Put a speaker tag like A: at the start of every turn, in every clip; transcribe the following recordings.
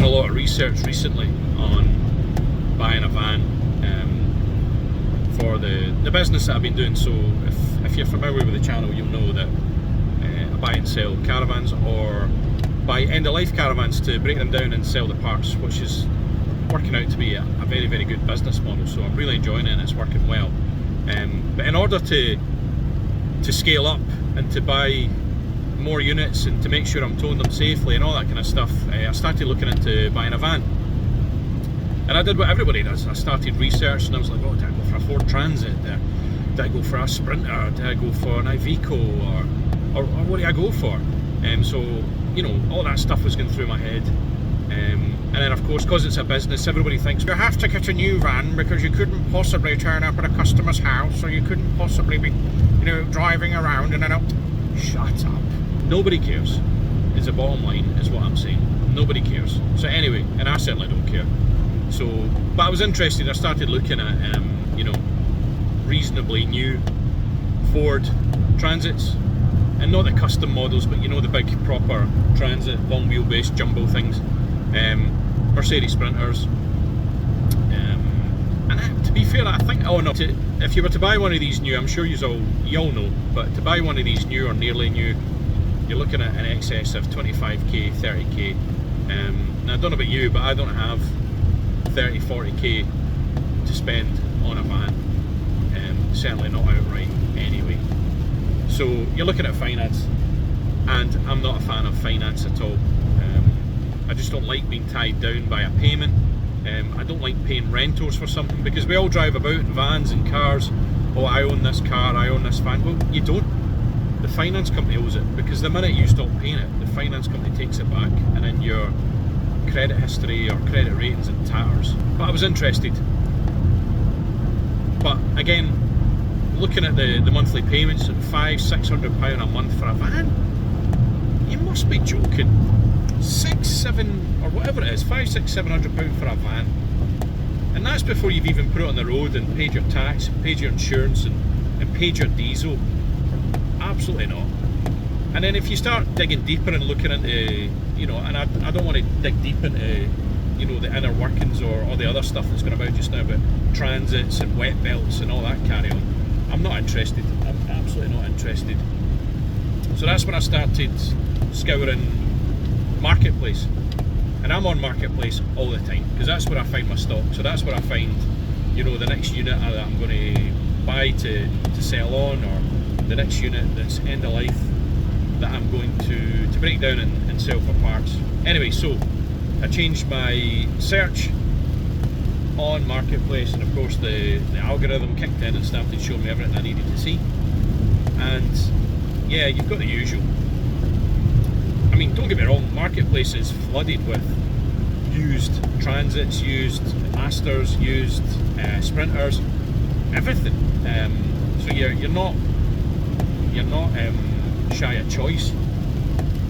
A: doing a lot of research recently on buying a van for the business that I've been doing. So if you're familiar with the channel, you'll know that I buy and sell caravans, or buy end-of-life caravans to break them down and sell the parts, which is working out to be a very, very good business model. So I'm really enjoying it and it's working well. But in order to scale up and to buy more units and to make sure I'm towing them safely and all that kind of stuff, I started looking into buying a van. And I did what everybody does. I started research and I was like, oh, did I go for a Ford Transit? Did I go for a Sprinter? Did I go for an IVECO? Or what did I go for? So, you know, all that stuff was going through my head. And then of course, because it's a business, everybody thinks you have to get a new van because you couldn't possibly turn up at a customer's house, or you couldn't possibly be, you know, driving around and then shut up. Nobody cares, is the bottom line, is what I'm saying. Nobody cares. So anyway, and I certainly don't care. So, but I was interested. I started looking at, you know, reasonably new Ford Transits, and not the custom models, but you know, the big proper Transit, long wheelbase jumbo things. Mercedes Sprinters, and to be fair, I think, if you were to buy one of these new, I'm sure you all know, but to buy one of these new or nearly new, you're looking at an excess of 25k, 30k. Now I don't know about you, but I don't have 30, 40k to spend on a van, certainly not outright anyway. So you're looking at finance, and I'm not a fan of finance at all. I just don't like being tied down by a payment. I don't like paying rentals for something, because we all drive about in vans and cars. Oh, I own this car, I own this van. Well, you don't. The finance company owns it, because the minute you stop paying it, the finance company takes it back, and then your credit history or credit ratings in tatters. But I was interested. But again, looking at the monthly payments at £500-600 a month for a van, you must be joking. 6, 7, or whatever it is, £500-700 for a van, and that's before you've even put it on the road and paid your tax, and paid your insurance, and paid your diesel. Absolutely not. And then if you start digging deeper and looking into, you know, and I don't want to dig deep into, you know, the inner workings or all the other stuff that's going about just now about transits and wet belts and all that carry on. I'm not interested. I'm absolutely not interested. So that's when I started scouring Marketplace, and I'm on Marketplace all the time, because that's where I find my stock. So that's where I find, you know, the next unit that I'm going to buy to sell on, or the next unit that's end of life that I'm going to break down and sell for parts. Anyway, so I changed my search on Marketplace, and of course the algorithm kicked in and started showing me everything I needed to see. And yeah, you've got the usual. I mean, don't get me wrong, Marketplace is flooded with used Transits, used Masters, used Sprinters, everything. So you're not shy of choice,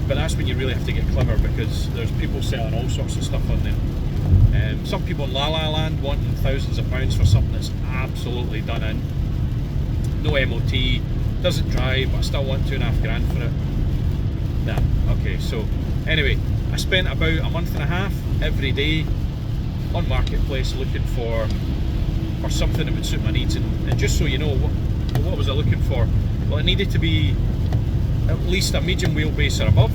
A: but that's when you really have to get clever, because there's people selling all sorts of stuff on there. Some people in La La Land wanting thousands of pounds for something that's absolutely done in, no MOT, doesn't drive, but I still want £2.5 for it. Nah, okay, so anyway, I spent about a month and a half every day on Marketplace looking for something that would suit my needs. And just so you know, what was I looking for? Well, it needed to be at least a medium wheelbase or above.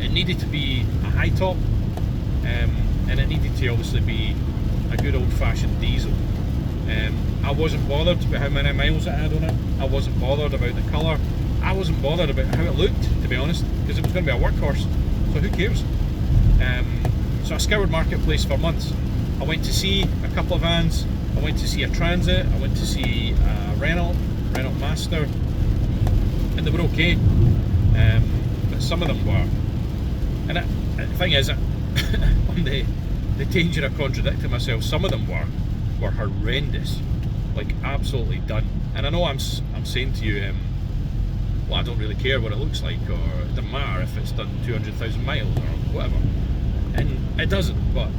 A: It needed to be a high top, and it needed to obviously be a good old-fashioned diesel. I wasn't bothered about how many miles it had on it. I wasn't bothered about the colour. I wasn't bothered about how it looked, to be honest, because it was going to be a workhorse, so who cares? So I scoured Marketplace for months. I went to see a couple of vans, I went to see a Transit, I went to see a Renault Master, and they were okay, but some of them were. And the thing is, on the danger of contradicting myself, some of them were horrendous, like absolutely done. And I know I'm saying to you, well, I don't really care what it looks like, or it doesn't matter if it's done 200,000 miles or whatever. And it doesn't, but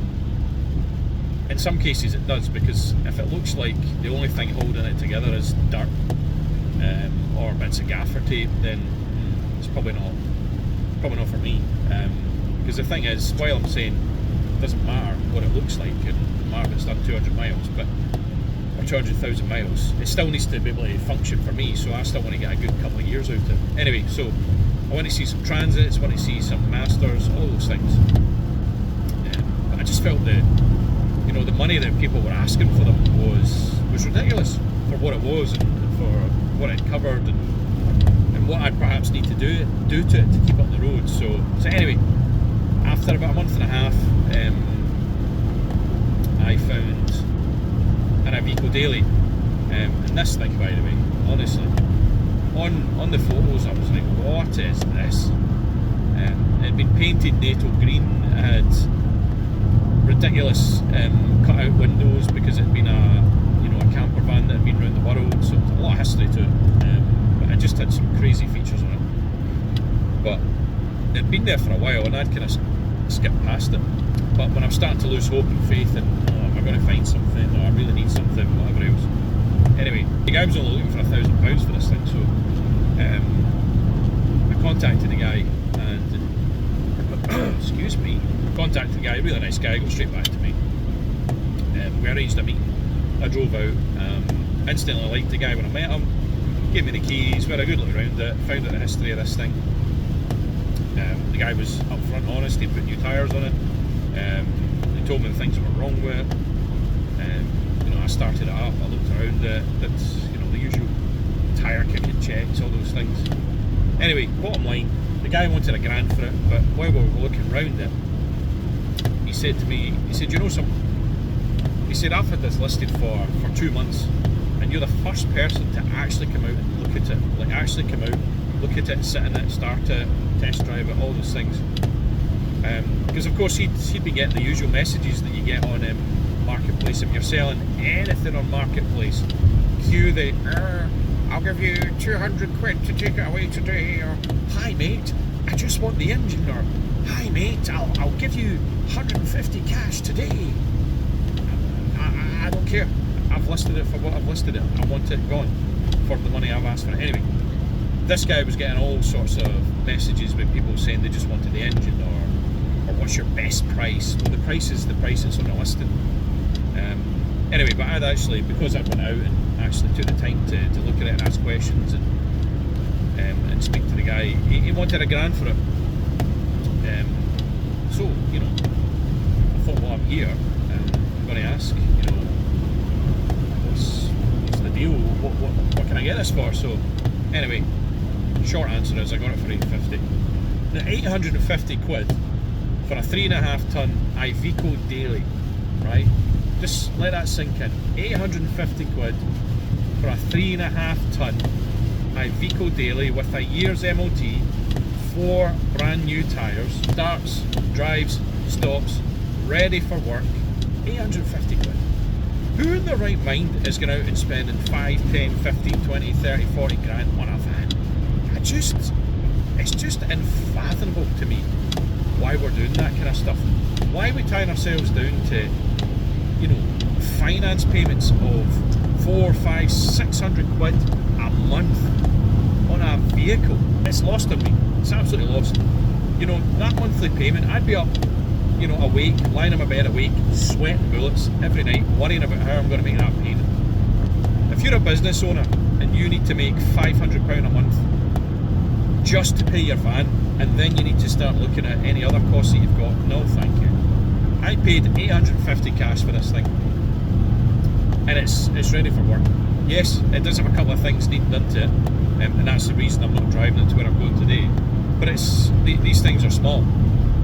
A: in some cases it does, because if it looks like the only thing holding it together is dirt or bits of gaffer tape, then it's probably not for me. Because the thing is, while I'm saying it doesn't matter what it looks like, and it doesn't matter if it's done 200 miles, but or 200,000 miles, it still needs to be able to function for me, so I still want to get a good couple of years out of it. Anyway, so I want to see some Transits, I want to see some Masters, all those things. But I just felt that, you know, the money that people were asking for them was ridiculous for what it was, and for what it covered, and what I'd perhaps need to do to it to keep up the road. So anyway, after about a month and a half, I found an IVECO Daily, and this thing, by the way, honestly, on the photos I was like, what is this? It had been painted NATO green, it had ridiculous cut out windows because it had been a camper van that had been around the world, so there's a lot of history to it, but it just had some crazy features on it. But it had been there for a while and I'd kind of skipped past it. But when I'm starting to lose hope and faith in, am I going to find something, or I really need something, whatever else. Anyway, the guy was only looking for £1,000 for this thing, so I contacted the guy and excuse me, contacted the guy, really nice guy, got straight back to me. We arranged a meeting. I drove out, instantly liked the guy when I met him, gave me the keys, we had a good look around it, found out the history of this thing. The guy was upfront honest, he put new tyres on it, he told me the things that were wrong with it. I started it up, I looked around it, that's, the usual tyre kicking checks, all those things. Anyway, bottom line, the guy wanted £1,000 for it, but while we were looking around it, he said to me, you know something? He said, I've had this listed for 2 months, and you're the first person to actually come out and look at it. Like, actually come out, look at it, sit in it, start it, test drive it, all those things. Because of course he'd be getting the usual messages that you get on Marketplace. If you're selling anything on Marketplace, cue the, I'll give you 200 quid to take it away today, or, hi mate, I just want the engine, or, hi mate, I'll give you 150 cash today. I don't care. I've listed it for what I've listed it. I want it gone for the money I've asked for it. Anyway, this guy was getting all sorts of messages with people saying they just wanted the engine, or what's your best price? Well, the price is the price that's on the listing. Anyway, but I'd actually, because I went out and actually took the time to look at it and ask questions and speak to the guy, he wanted £1,000 for it. So, I thought, well, I'm here, I'm going to ask, what's the deal? What can I get this for? So, anyway, short answer is I got it for £850. Now, 850 quid for a 3.5 tonne IVECO Daily, right? Just let that sink in. 850 quid for a 3.5 tonne IVECO Daily with a year's MOT, 4 brand new tyres, starts, drives, stops, ready for work. 850 quid. Who in their right mind is going out and spending 5, 10, 15, 20, 30, 40 grand on a van? It's just unfathomable to me why we're doing that kind of stuff. Why are we tying ourselves down to, finance payments of 400, 500, 600 quid a month on a vehicle? It's lost on me. It's absolutely lost. That monthly payment, I'd be up, awake, lying in my bed awake, sweating bullets every night, worrying about how I'm going to make that payment. If you're a business owner and you need to make £500 a month just to pay your van, and then you need to start looking at any other costs that you've got, no thank you. I paid 850 cash for this thing, and it's ready for work. Yes, it does have a couple of things needing done to it, and that's the reason I'm not driving it to where I'm going today. But these things are small,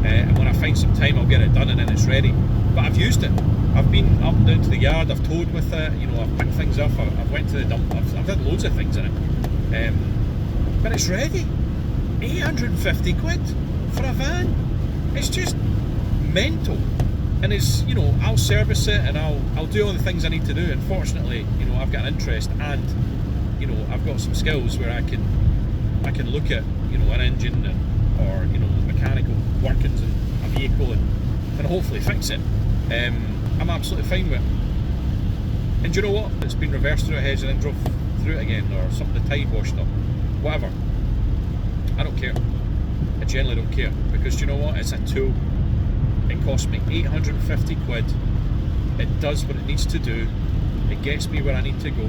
A: and when I find some time I'll get it done and then it's ready. But I've used it. I've been up and down to the yard, I've towed with it, I've picked things up, I've went to the dump, I've done loads of things in it. But it's ready. 850 quid for a van. It's just mental. And it's, I'll service it and I'll do all the things I need to do. And fortunately, I've got an interest, and I've got some skills where I can look at an engine or mechanical workings in a vehicle and hopefully fix it. I'm absolutely fine with it. And do you know what? It's been reversed through a hedge and then drove through it again, or something, the tide washed up, whatever. I don't care. I generally don't care, because you know what, it's a tool. It costs me 850 quid, it does what it needs to do, it gets me where I need to go,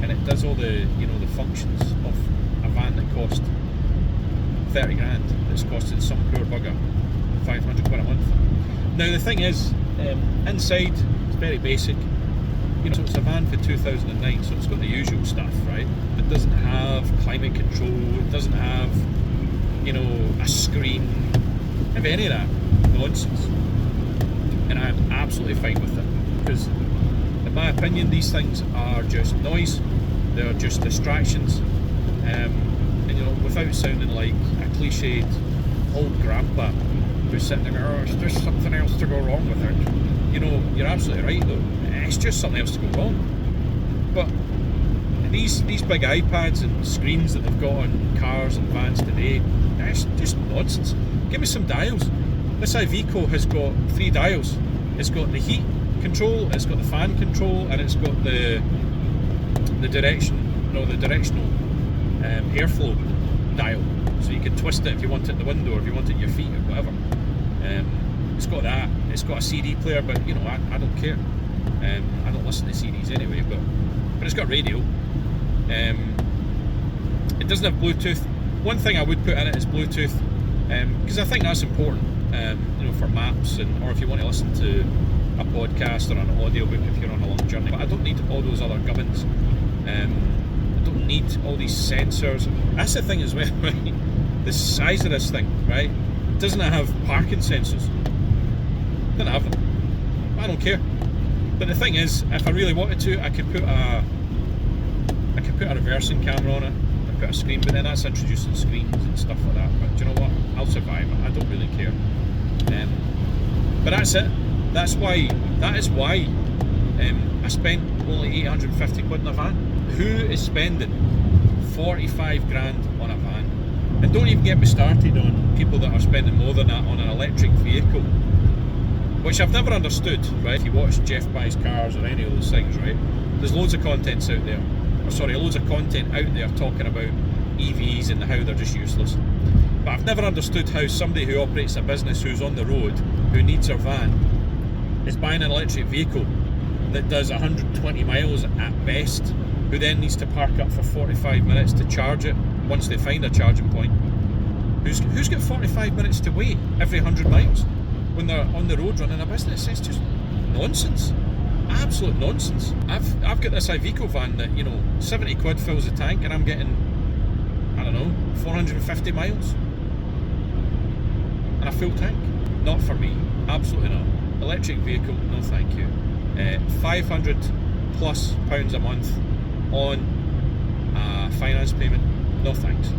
A: and it does all the, you know, the functions of a van that cost 30 grand, that's costing some poor bugger 500 quid a month. Now the thing is, inside it's very basic, you know, so it's a van for 2009, so it's got the usual stuff, right? It doesn't have climate control, it doesn't have, you know, a screen, have any of that nonsense, and I'm absolutely fine with it, because in my opinion these things are just noise, they're just distractions, and you know, without sounding like a cliched old grandpa who's sitting there, oh, it's just something else to go wrong with it. You know, you're absolutely right though, it's just something else to go wrong. But these big iPads and screens that they've got on cars and vans today, it's just nonsense. Give me some dials. This IVECO has got 3 dials. It's got the heat control, it's got the fan control, and it's got the directional airflow dial. So you can twist it if you want it in the window, or if you want it in your feet, or whatever. It's got that. It's got a CD player, but you know, I don't care. I don't listen to CDs anyway, but it's got radio. It doesn't have Bluetooth. One thing I would put in it is Bluetooth, because I think that's important. You know, for maps, or if you want to listen to a podcast or an audiobook if you're on a long journey. But I don't need all those other gubbins. I don't need all these sensors. That's the thing as well, right? The size of this thing, right? It doesn't have parking sensors. It doesn't have them. I don't care. But the thing is, if I really wanted to, I could put a reversing camera on it. I put a screen, but then that's introducing screens and stuff like that. But do you know what? I'll survive it. I don't really care. But that's it. That is why I spent only 850 quid in a van. Who is spending 45 grand on a van? And don't even get me started on people that are spending more than that on an electric vehicle, which I've never understood, right? If you watch Jeff Buys Cars or any of those things, right? There's loads of contents out there. Loads of content out there talking about EVs and how they're just useless. But I've never understood how somebody who operates a business, who's on the road, who needs a van, is buying an electric vehicle that does 120 miles at best, who then needs to park up for 45 minutes to charge it once they find a charging point. Who's got 45 minutes to wait every 100 miles when they're on the road running a business? It's just nonsense. Absolute nonsense. I've got this IVECO van that, you know, 70 quid fills the tank, and I'm getting, I don't know, 450 miles and a full tank. Not for me, absolutely not. Electric vehicle, no thank you. 500 plus pounds a month on a finance payment, no thanks.